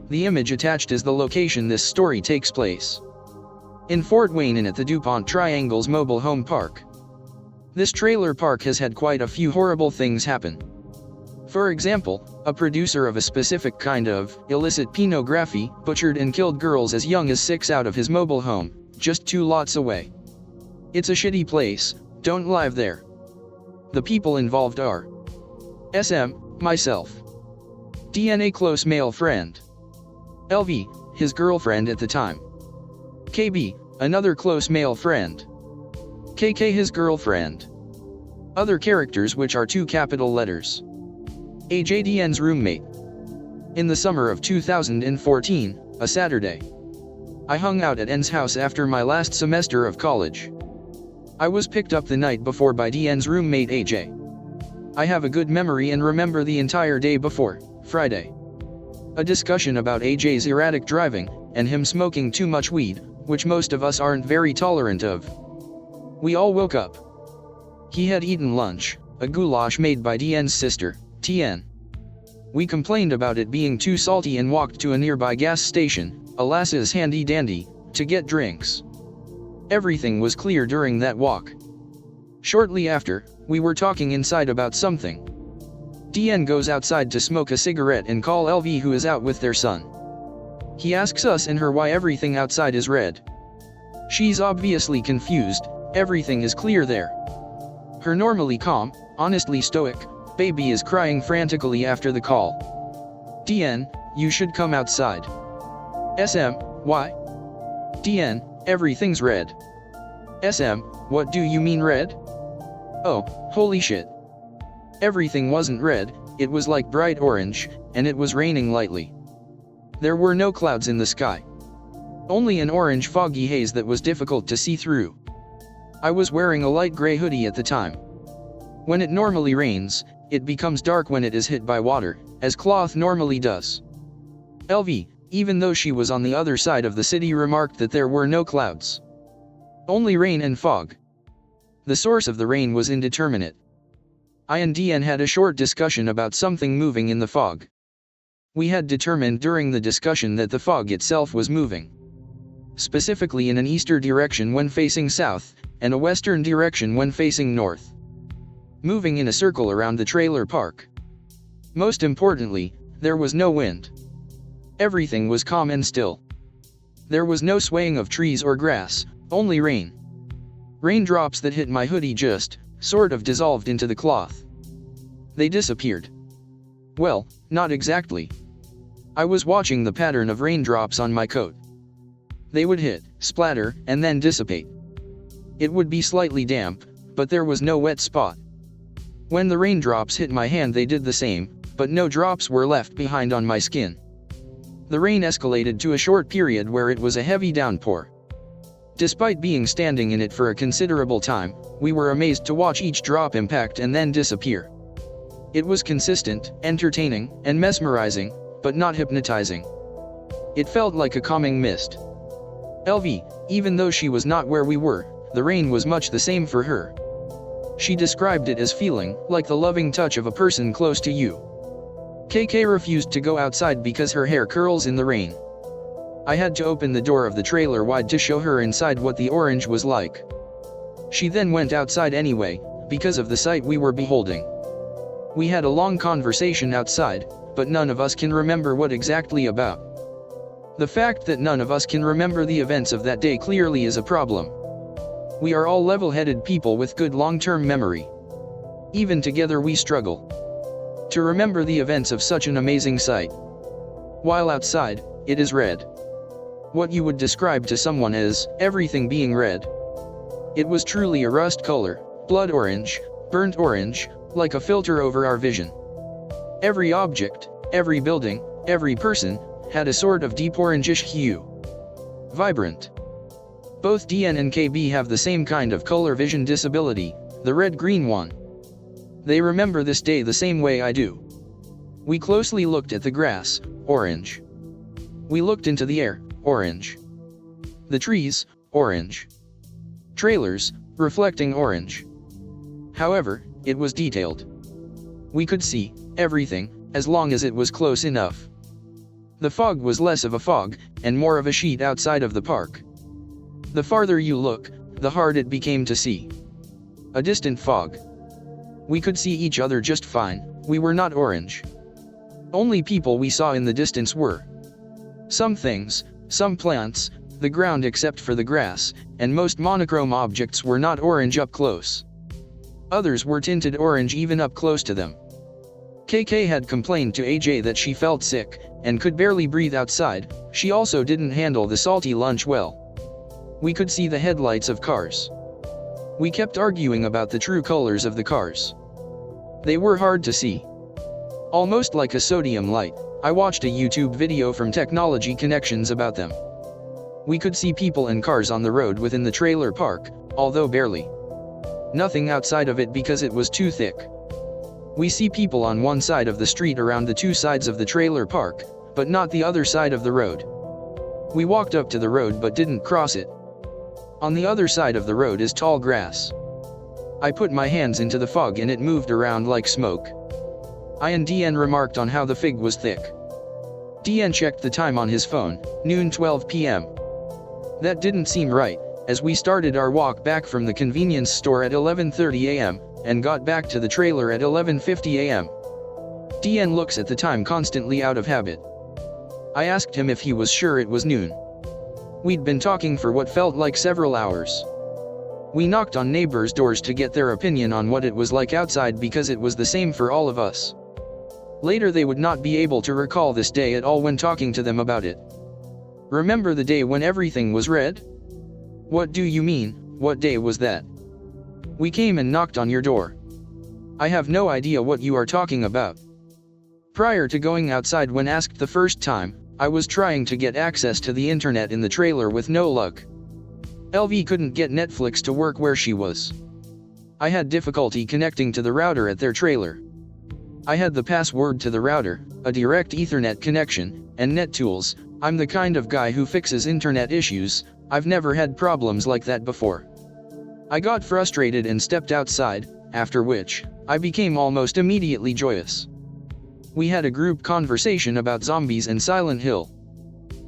The image attached is the location this story takes place. In Fort Wayne and at the DuPont Triangle's mobile home park. This trailer park has had quite a few horrible things happen. For example, a producer of a specific kind of illicit pornography butchered and killed girls as young as 6 out of his mobile home, just 2 lots away. It's a shitty place, don't live there. The people involved are SM, myself. DNA close male friend. LV, his girlfriend at the time. KB, another close male friend. KK, his girlfriend. Other characters which are 2 capital letters. AJDN's roommate. In the summer of 2014, a Saturday, I hung out at N's house after my last semester of college. I was picked up the night before by DN's roommate AJ. I have a good memory and remember the entire day before, Friday. A discussion about AJ's erratic driving, and him smoking too much weed, which most of us aren't very tolerant of. We all woke up. He had eaten lunch, a goulash made by DN's sister, TN. We complained about it being too salty and walked to a nearby gas station, Alaska's handy dandy, to get drinks. Everything was clear during that walk. Shortly after, we were talking inside about something. DN goes outside to smoke a cigarette and call LV, who is out with their son. He asks us and her why everything outside is red. She's obviously confused, everything is clear there. Her normally calm, honestly stoic, baby is crying frantically after the call. DN, you should come outside. SM, why? DN, everything's red. SM, what do you mean red? Oh, holy shit. Everything wasn't red, it was like bright orange, and it was raining lightly. There were no clouds in the sky. Only an orange foggy haze that was difficult to see through. I was wearing a light gray hoodie at the time. When it normally rains, it becomes dark when it is hit by water, as cloth normally does. LV, even though she was on the other side of the city, remarked that there were no clouds. Only rain and fog. The source of the rain was indeterminate. I and DN had a short discussion about something moving in the fog. We had determined during the discussion that the fog itself was moving. Specifically in an eastern direction when facing south, and a western direction when facing north. Moving in a circle around the trailer park. Most importantly, there was no wind. Everything was calm and still. There was no swaying of trees or grass, only rain. Raindrops that hit my hoodie just, sort of dissolved into the cloth. They disappeared. Well, not exactly. I was watching the pattern of raindrops on my coat. They would hit, splatter, and then dissipate. It would be slightly damp, but there was no wet spot. When the raindrops hit my hand they did the same, but no drops were left behind on my skin. The rain escalated to a short period where it was a heavy downpour. Despite being standing in it for a considerable time, we were amazed to watch each drop impact and then disappear. It was consistent, entertaining, and mesmerizing, but not hypnotizing. It felt like a calming mist. LV, even though she was not where we were, the rain was much the same for her. She described it as feeling like the loving touch of a person close to you. KK refused to go outside because her hair curls in the rain. I had to open the door of the trailer wide to show her inside what the orange was like. She then went outside anyway, because of the sight we were beholding. We had a long conversation outside, but none of us can remember what exactly about. The fact that none of us can remember the events of that day clearly is a problem. We are all level-headed people with good long-term memory. Even together we struggle to remember the events of such an amazing sight. While outside, it is red. What you would describe to someone as everything being red. It was truly a rust color, blood orange, burnt orange, like a filter over our vision. Every object, every building, every person, had a sort of deep orangish hue. Vibrant. Both DN and KB have the same kind of color vision disability, the red-green one. They remember this day the same way I do. We closely looked at the grass, orange. We looked into the air, orange. The trees, orange. Trailers, reflecting orange. However, it was detailed. We could see everything, as long as it was close enough. The fog was less of a fog, and more of a sheet outside of the park. The farther you look, the harder it became to see. A distant fog. We could see each other just fine, we were not orange. Only people we saw in the distance were. Some things, some plants, the ground except for the grass, and most monochrome objects were not orange up close. Others were tinted orange even up close to them. KK had complained to AJ that she felt sick, and could barely breathe outside. She also didn't handle the salty lunch well. We could see the headlights of cars. We kept arguing about the true colors of the cars. They were hard to see. Almost like a sodium light. I watched a YouTube video from Technology Connections about them. We could see people and cars on the road within the trailer park, although barely. nothing outside of it because it was too thick. We see people on one side of the street around the two sides of the trailer park, but not the other side of the road. We walked up to the road but didn't cross it. On the other side of the road is tall grass. I put my hands into the fog and it moved around like smoke. I and DN remarked on how the fig was thick. DN checked the time on his phone, noon 12 p.m. That didn't seem right, as we started our walk back from the convenience store at 11:30 a.m., and got back to the trailer at 11:50 a.m. DN looks at the time constantly out of habit. I asked him if he was sure it was noon. We'd been talking for what felt like several hours. We knocked on neighbors' doors to get their opinion on what it was like outside because it was the same for all of us. Later they would not be able to recall this day at all when talking to them about it. Remember the day when everything was red? What do you mean, what day was that? We came and knocked on your door. I have no idea what you are talking about. Prior to going outside when asked the first time, I was trying to get access to the internet in the trailer with no luck. LV couldn't get Netflix to work where she was. I had difficulty connecting to the router at their trailer. I had the password to the router, a direct Ethernet connection, and NetTools. I'm the kind of guy who fixes internet issues. I've never had problems like that before. I got frustrated and stepped outside, after which, I became almost immediately joyous. We had a group conversation about zombies and Silent Hill.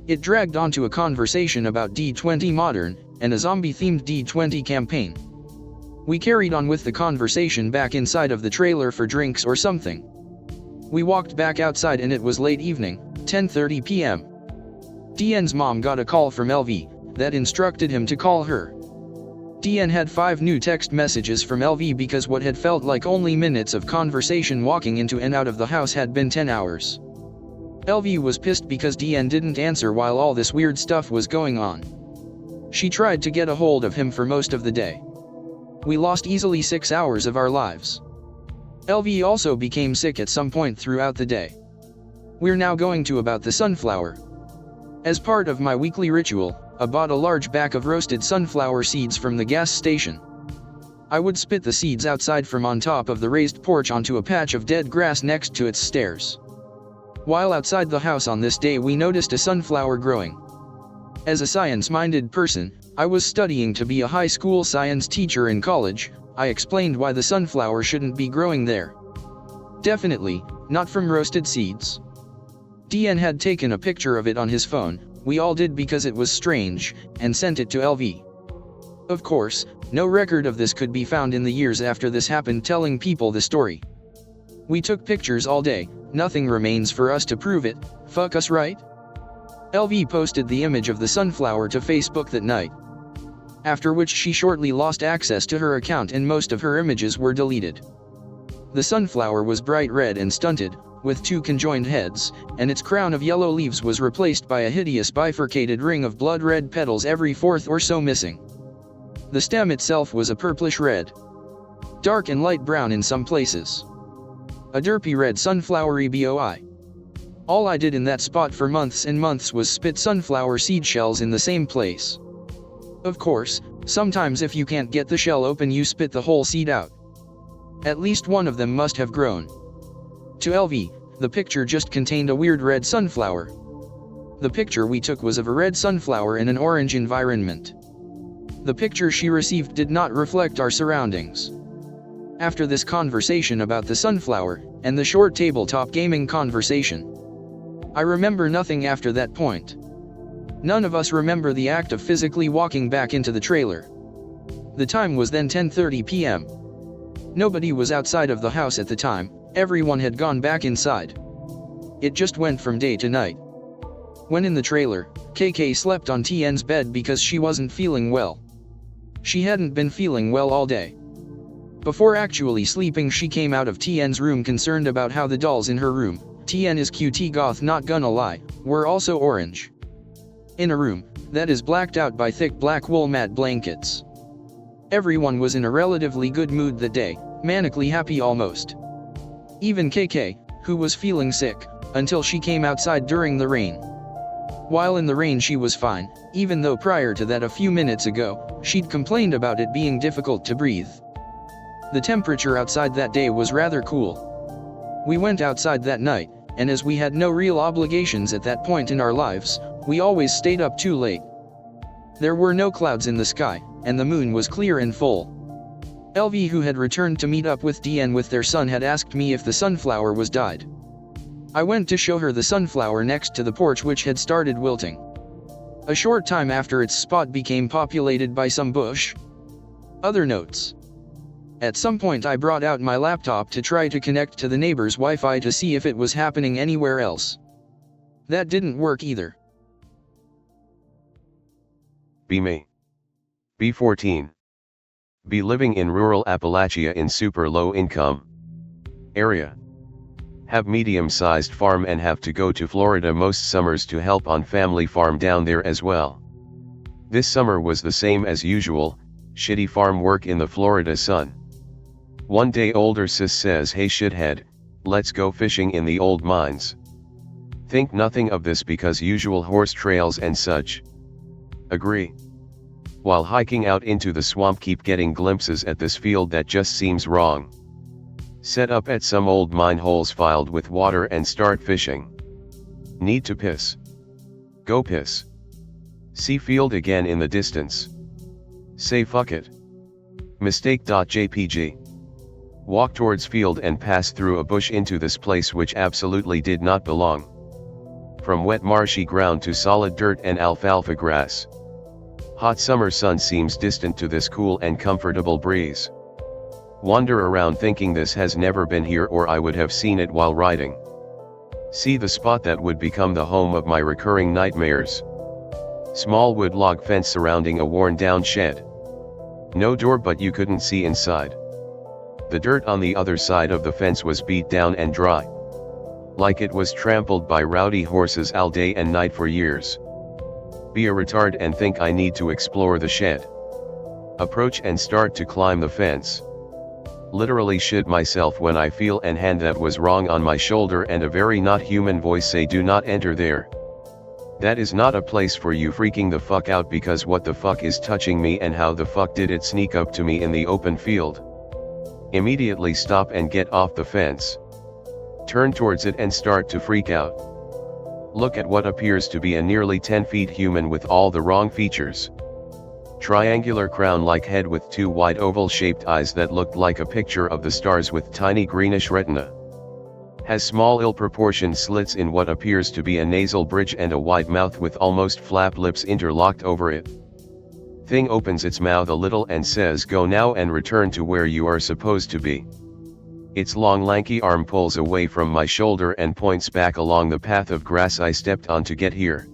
It dragged onto a conversation about D20 Modern, and a zombie-themed D20 campaign. We carried on with the conversation back inside of the trailer for drinks or something. We walked back outside and it was late evening, 10:30 p.m. DN's mom got a call from LV, that instructed him to call her. DN had 5 new text messages from LV because what had felt like only minutes of conversation walking into and out of the house had been 10 hours. LV was pissed because DN didn't answer while all this weird stuff was going on. She tried to get a hold of him for most of the day. We lost easily 6 hours of our lives. LV also became sick at some point throughout the day. We're now going to about the sunflower. As part of my weekly ritual, I bought a large bag of roasted sunflower seeds from the gas station. I would spit the seeds outside from on top of the raised porch onto a patch of dead grass next to its stairs. While outside the house on this day we noticed a sunflower growing. As a science-minded person, I was studying to be a high school science teacher in college. I explained why the sunflower shouldn't be growing there. Definitely, not from roasted seeds. DN had taken a picture of it on his phone, we all did because it was strange, and sent it to LV. Of course, no record of this could be found in the years after this happened telling people the story. We took pictures all day, nothing remains for us to prove it, fuck us right? LV posted the image of the sunflower to Facebook that night. After which she shortly lost access to her account and most of her images were deleted. The sunflower was bright red and stunted, with 2 conjoined heads, and its crown of yellow leaves was replaced by a hideous bifurcated ring of blood-red petals every 4th or so missing. The stem itself was a purplish red. Dark and light brown in some places. A derpy red sunflowery boi. All I did in that spot for months and months was spit sunflower seed shells in the same place. Of course, sometimes if you can't get the shell open you spit the whole seed out. At least one of them must have grown. To LV, the picture just contained a weird red sunflower. The picture we took was of a red sunflower in an orange environment. The picture she received did not reflect our surroundings. After this conversation about the sunflower, and the short tabletop gaming conversation, I remember nothing after that point. None of us remember the act of physically walking back into the trailer. The time was then 10:30 p.m. Nobody was outside of the house at the time, everyone had gone back inside. It just went from day to night. When in the trailer, KK slept on TN's bed because she wasn't feeling well. She hadn't been feeling well all day. Before actually sleeping she came out of TN's room concerned about how the dolls in her room, TN is QT goth not gonna lie, were also orange. In a room that is blacked out by thick black wool mat blankets. Everyone was in a relatively good mood that day, manically happy almost. Even KK, who was feeling sick, until she came outside during the rain. While in the rain she was fine, even though prior to that a few minutes ago, she'd complained about it being difficult to breathe. The temperature outside that day was rather cool. We went outside that night, and as we had no real obligations at that point in our lives, we always stayed up too late. There were no clouds in the sky, and the moon was clear and full. LV, who had returned to meet up with DN with their son, had asked me if the sunflower was dyed. I went to show her the sunflower next to the porch, which had started wilting. A short time after, its spot became populated by some bush. Other notes. At some point I brought out my laptop to try to connect to the neighbor's Wi-Fi to see if it was happening anywhere else. That didn't work either. Be me. B14. Be living in rural Appalachia in super low income area. Have medium-sized farm and have to go to Florida most summers to help on family farm down there as well. This summer was the same as usual, shitty farm work in the Florida sun. One day older sis says, "Hey shithead, let's go fishing in the old mines." Think nothing of this because usual horse trails and such. Agree. While hiking out into the swamp, keep getting glimpses at this field that just seems wrong. Set up at some old mine holes filled with water and start fishing. Need to piss. Go piss. See field again in the distance. Say fuck it. Mistake.jpg. Walk towards field and pass through a bush into this place which absolutely did not belong. From wet marshy ground to solid dirt and alfalfa grass. Hot summer sun seems distant to this cool and comfortable breeze. Wander around thinking this has never been here, or I would have seen it while riding. See the spot that would become the home of my recurring nightmares. Small wood log fence surrounding a worn down shed. No door, but you couldn't see inside. The dirt on the other side of the fence was beat down and dry. Like it was trampled by rowdy horses all day and night for years. Be a retard and think I need to explore the shed. Approach and start to climb the fence. Literally shit myself when I feel an hand that was wrong on my shoulder and a very not human voice say, "Do not enter there. That is not a place for you." Freaking the fuck out because what the fuck is touching me and how the fuck did it sneak up to me in the open field? Immediately stop and get off the fence. Turn towards it and start to freak out. Look at what appears to be a nearly 10 feet human with all the wrong features. Triangular crown-like head with two wide oval-shaped eyes that looked like a picture of the stars with tiny greenish retina. Has small ill-proportioned slits in what appears to be a nasal bridge and a wide mouth with almost flap lips interlocked over it. Thing opens its mouth a little and says, "Go now and return to where you are supposed to be." Its long lanky arm pulls away from my shoulder and points back along the path of grass I stepped on to get here.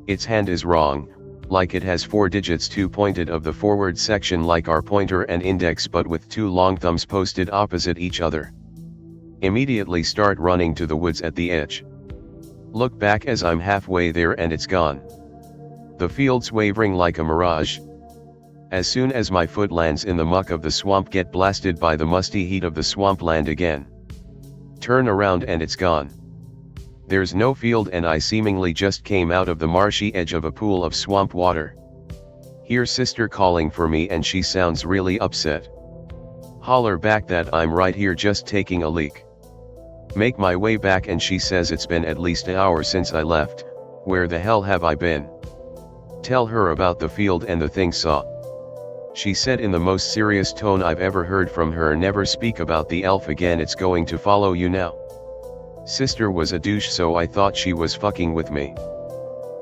Its hand is wrong, like it has 4 digits, 2 pointed of the forward section like our pointer and index, but with 2 long thumbs posted opposite each other. Immediately start running to the woods at the edge. Look back as I'm halfway there and it's gone. The fields wavering like a mirage. As soon as my foot lands in the muck of the swamp, get blasted by the musty heat of the swampland again. Turn around and it's gone. There's no field and I seemingly just came out of the marshy edge of a pool of swamp water. Hear sister calling for me and she sounds really upset. Holler back that I'm right here just taking a leak. Make my way back and she says it's been at least an hour since I left. Where the hell have I been? Tell her about the field and the thing saw. She said in the most serious tone I've ever heard from her, "Never speak about the elf again, it's going to follow you now." Sister was a douche, so I thought she was fucking with me.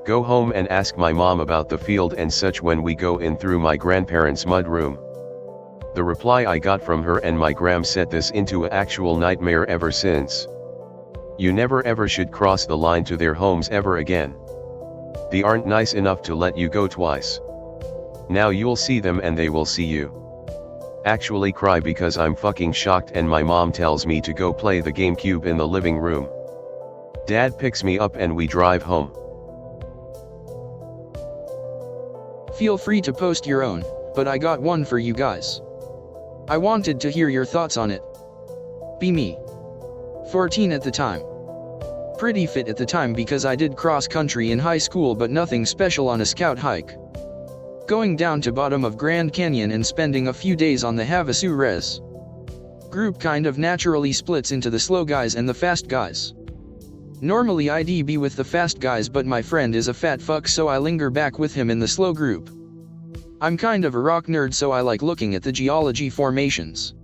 Go home and ask my mom about the field and such when we go in through my grandparents' mud room. The reply I got from her and my gram set this into an actual nightmare ever since. You never ever should cross the line to their homes ever again. They aren't nice enough to let you go twice. Now you'll see them and they will see you. Actually cry because I'm fucking shocked and my mom tells me to go play the GameCube in the living room. Dad picks me up and we drive home. Feel free to post your own, but I got one for you guys. I wanted to hear your thoughts on it. Be me. 14 at the time. Pretty fit at the time because I did cross country in high school, but nothing special on a scout hike. Going down to bottom of Grand Canyon and spending a few days on the Havasu Res. Group kind of naturally splits into the slow guys and the fast guys. Normally I'd be with the fast guys, but my friend is a fat fuck, so I linger back with him in the slow group. I'm kind of a rock nerd, so I like looking at the geology formations.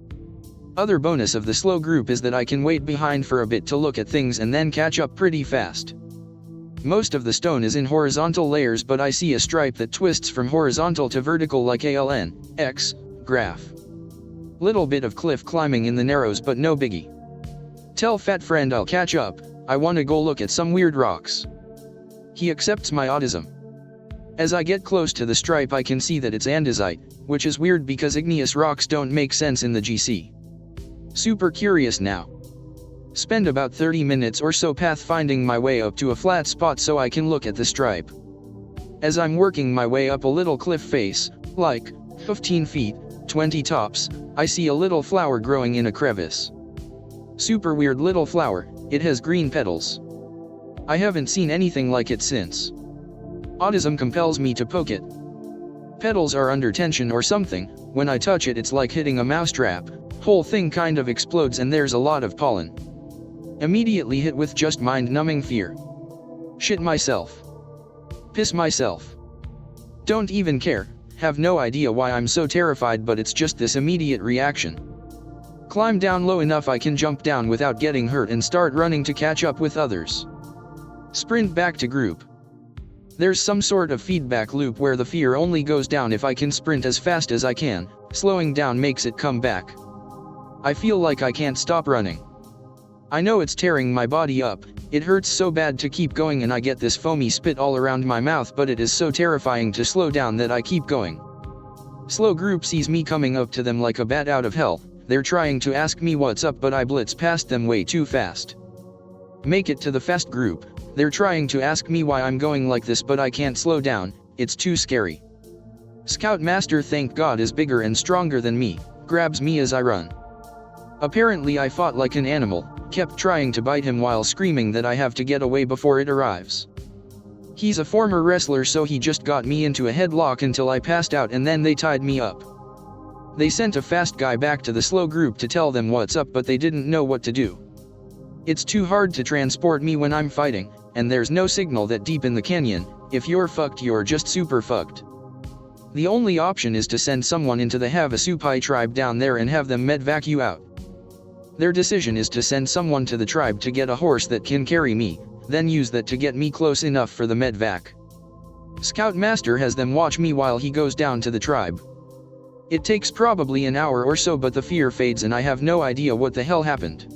Other bonus of the slow group is that I can wait behind for a bit to look at things and then catch up pretty fast. Most of the stone is in horizontal layers, but I see a stripe that twists from horizontal to vertical like ALN-X graph. Little bit of cliff climbing in the narrows, but no biggie. Tell fat friend I'll catch up, I wanna go look at some weird rocks. He accepts my autism. As I get close to the stripe I can see that it's andesite, which is weird because igneous rocks don't make sense in the GC. Super curious now. Spend about 30 minutes or so pathfinding my way up to a flat spot so I can look at the stripe. As I'm working my way up a little cliff face, like 15 feet, 20 tops, I see a little flower growing in a crevice. Super weird little flower, it has green petals. I haven't seen anything like it since. Autism compels me to poke it. Petals are under tension or something, when I touch it it's like hitting a mousetrap, whole thing kind of explodes and there's a lot of pollen. Immediately hit with just mind-numbing fear. Shit myself. Piss myself. Don't even care, have no idea why I'm so terrified, but it's just this immediate reaction. Climb down low enough I can jump down without getting hurt and start running to catch up with others. Sprint back to group. There's some sort of feedback loop where the fear only goes down if I can sprint as fast as I can, slowing down makes it come back. I feel like I can't stop running. I know it's tearing my body up, it hurts so bad to keep going and I get this foamy spit all around my mouth, but it is so terrifying to slow down that I keep going. Slow group sees me coming up to them like a bat out of hell, they're trying to ask me what's up but I blitz past them way too fast. Make it to the fast group, they're trying to ask me why I'm going like this but I can't slow down, it's too scary. Scoutmaster, thank God, is bigger and stronger than me, grabs me as I run. Apparently I fought like an animal, kept trying to bite him while screaming that I have to get away before it arrives. He's a former wrestler, so he just got me into a headlock until I passed out and then they tied me up. They sent a fast guy back to the slow group to tell them what's up, but they didn't know what to do. It's too hard to transport me when I'm fighting, and there's no signal that deep in the canyon, if you're fucked you're just super fucked. The only option is to send someone into the Havasupai tribe down there and have them medvac you out. Their decision is to send someone to the tribe to get a horse that can carry me, then use that to get me close enough for the medvac. Scoutmaster has them watch me while he goes down to the tribe. It takes probably an hour or so, but the fear fades and I have no idea what the hell happened.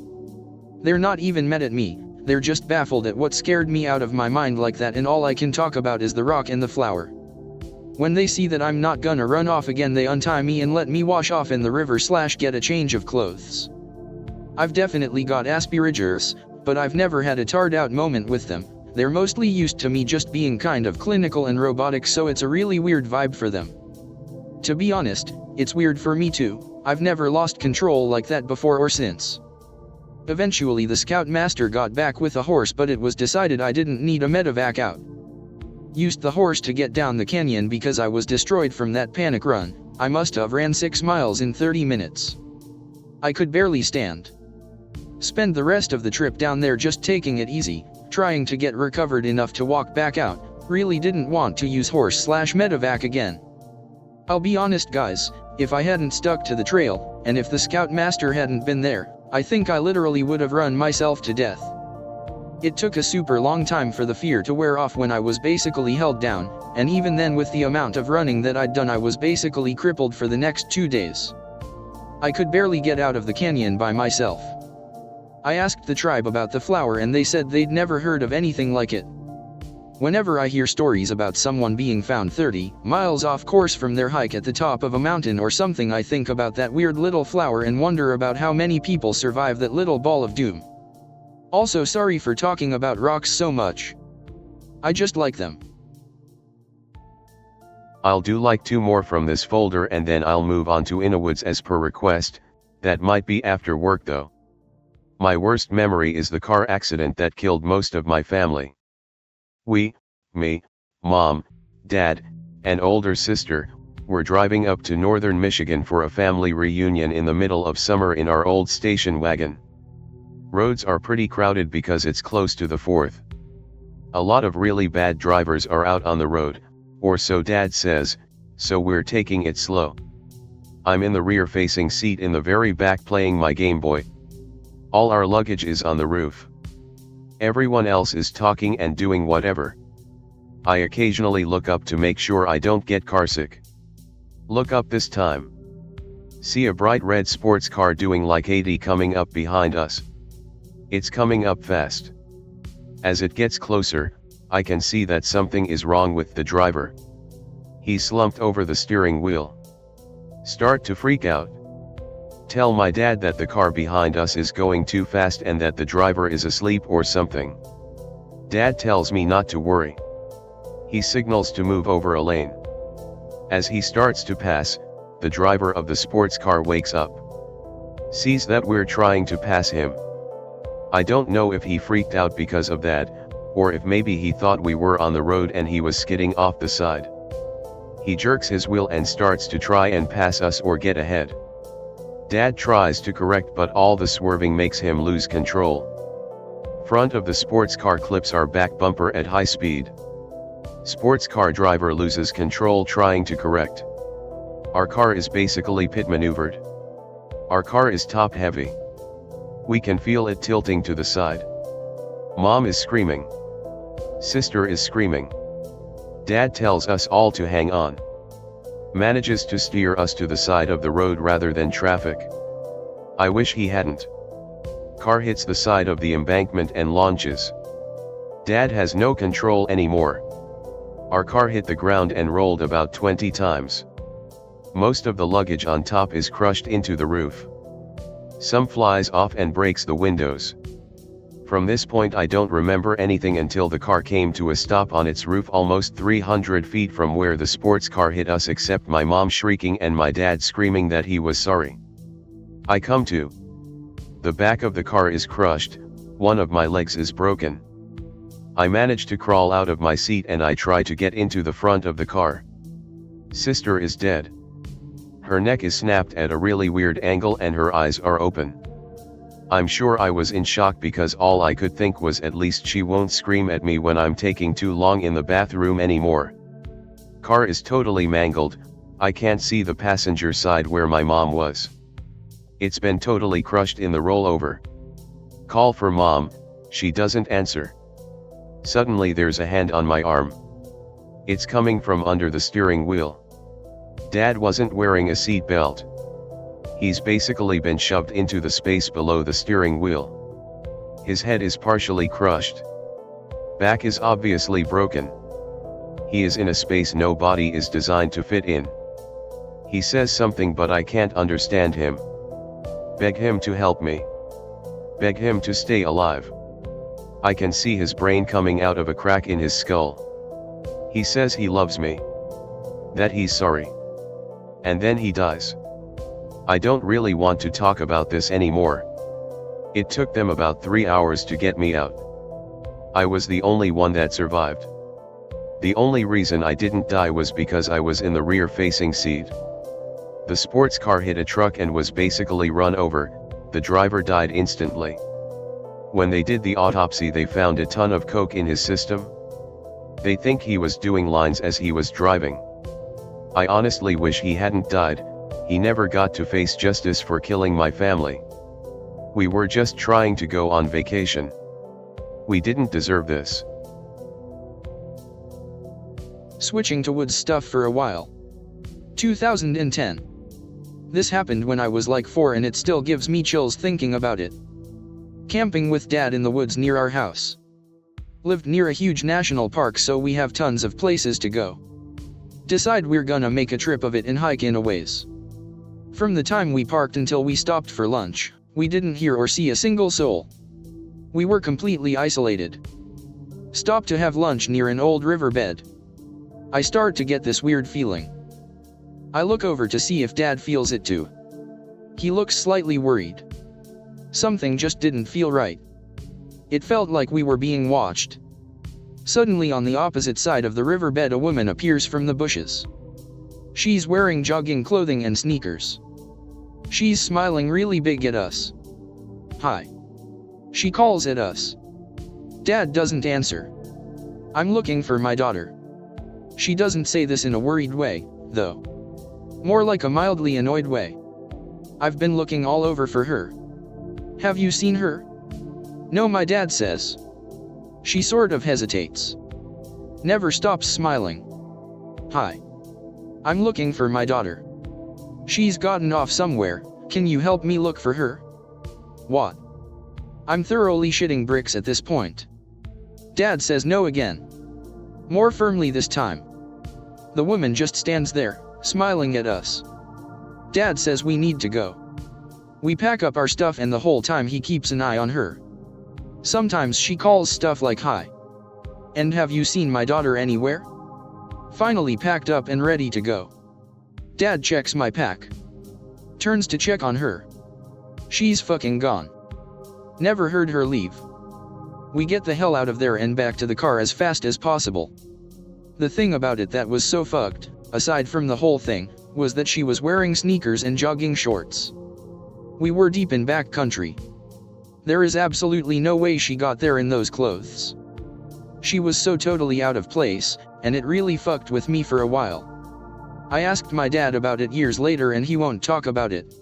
They're not even mad at me, they're just baffled at what scared me out of my mind like that, and all I can talk about is the rock and the flower. When they see that I'm not gonna run off again, they untie me and let me wash off in the river / get a change of clothes. I've definitely got Asperger's, but I've never had a tarred out moment with them. They're mostly used to me just being kind of clinical and robotic, so it's a really weird vibe for them. To be honest, it's weird for me too. I've never lost control like that before or since. Eventually the Scoutmaster got back with a horse, but it was decided I didn't need a medevac out. Used the horse to get down the canyon because I was destroyed from that panic run. I must have ran 6 miles in 30 minutes. I could barely stand. Spend the rest of the trip down there just taking it easy, trying to get recovered enough to walk back out. Really didn't want to use horse / medevac again. I'll be honest guys, if I hadn't stuck to the trail, and if the Scoutmaster hadn't been there, I think I literally would have run myself to death. It took a super long time for the fear to wear off when I was basically held down, and even then with the amount of running that I'd done I was basically crippled for the next 2 days. I could barely get out of the canyon by myself. I asked the tribe about the flower and they said they'd never heard of anything like it. Whenever I hear stories about someone being found 30 miles off course from their hike at the top of a mountain or something, I think about that weird little flower and wonder about how many people survive that little ball of doom. Also, sorry for talking about rocks so much. I just like them. I'll do like 2 more from this folder and then I'll move on to Innawoods as per request. That might be after work though. My worst memory is the car accident that killed most of my family. Me, mom, dad, and older sister, We're driving up to northern Michigan for a family reunion in the middle of summer in our old station wagon. Roads are pretty crowded because it's close to the 4th. A lot of really bad drivers are out on the road, or so Dad says, so we're taking it slow. I'm in the rear-facing seat in the very back playing my Game Boy. All our luggage is on the roof. Everyone else is talking and doing whatever. I occasionally look up to make sure I don't get carsick. Look up this time. See a bright red sports car doing like 80 coming up behind us. It's coming up fast. As it gets closer, I can see that something is wrong with the driver. He's slumped over the steering wheel. Start to freak out. Tell my dad that the car behind us is going too fast and that the driver is asleep or something. Dad tells me not to worry. He signals to move over a lane. As he starts to pass, the driver of the sports car wakes up. Sees that we're trying to pass him. I don't know if he freaked out because of that, or if maybe he thought we were on the road and he was skidding off the side. He jerks his wheel and starts to try and pass us or get ahead. Dad tries to correct, but all the swerving makes him lose control. Front of the sports car clips our back bumper at high speed. Sports car driver loses control trying to correct. Our car is basically pit maneuvered. Our car is top heavy. We can feel it tilting to the side. Mom is screaming. Sister is screaming. Dad tells us all to hang on. Manages to steer us to the side of the road rather than traffic. I wish he hadn't. Car hits the side of the embankment and launches. Dad has no control anymore. Our car hit the ground and rolled about 20 times. Most of the luggage on top is crushed into the roof. Some flies off and breaks the windows. From this point I don't remember anything until the car came to a stop on its roof almost 300 feet from where the sports car hit us, except my mom shrieking and my dad screaming that he was sorry. I come to. The back of the car is crushed, one of my legs is broken. I manage to crawl out of my seat and I try to get into the front of the car. Sister is dead. Her neck is snapped at a really weird angle and her eyes are open. I'm sure I was in shock because all I could think was at least she won't scream at me when I'm taking too long in the bathroom anymore. Car is totally mangled, I can't see the passenger side where my mom was. It's been totally crushed in the rollover. Call for mom, she doesn't answer. Suddenly there's a hand on my arm. It's coming from under the steering wheel. Dad wasn't wearing a seat belt. He's basically been shoved into the space below the steering wheel. His head is partially crushed. Back is obviously broken. He is in a space no body is designed to fit in. He says something but I can't understand him. Beg him to help me. Beg him to stay alive. I can see his brain coming out of a crack in his skull. He says he loves me. That he's sorry. And then he dies. I don't really want to talk about this anymore. It took them about 3 hours to get me out. I was the only one that survived. The only reason I didn't die was because I was in the rear-facing seat. The sports car hit a truck and was basically run over. The driver died instantly. When they did the autopsy they found a ton of coke in his system. They think he was doing lines as he was driving. I honestly wish he hadn't died. He never got to face justice for killing my family. We were just trying to go on vacation. We didn't deserve this. Switching to woods stuff for a while. 2010. This happened when I was like 4 and it still gives me chills thinking about it. Camping with Dad in the woods near our house. Lived near a huge national park so we have tons of places to go. Decide we're gonna make a trip of it and hike in a ways. From the time we parked until we stopped for lunch, we didn't hear or see a single soul. We were completely isolated. Stopped to have lunch near an old riverbed. I start to get this weird feeling. I look over to see if Dad feels it too. He looks slightly worried. Something just didn't feel right. It felt like we were being watched. Suddenly on the opposite side of the riverbed a woman appears from the bushes. She's wearing jogging clothing and sneakers. She's smiling really big at us. Hi. She calls at us. Dad doesn't answer. I'm looking for my daughter. She doesn't say this in a worried way, though. More like a mildly annoyed way. I've been looking all over for her. Have you seen her? No, my dad says. She sort of hesitates. Never stops smiling. Hi. I'm looking for my daughter. She's gotten off somewhere, can you help me look for her? What? I'm thoroughly shitting bricks at this point. Dad says no again. More firmly this time. The woman just stands there, smiling at us. Dad says we need to go. We pack up our stuff and the whole time he keeps an eye on her. Sometimes she calls stuff like hi. And have you seen my daughter anywhere? Finally packed up and ready to go. Dad checks my pack. Turns to check on her. She's fucking gone. Never heard her leave. We get the hell out of there and back to the car as fast as possible. The thing about it that was so fucked, aside from the whole thing, was that she was wearing sneakers and jogging shorts. We were deep in back country. There is absolutely no way she got there in those clothes. She was so totally out of place, and it really fucked with me for a while. I asked my dad about it years later and he won't talk about it.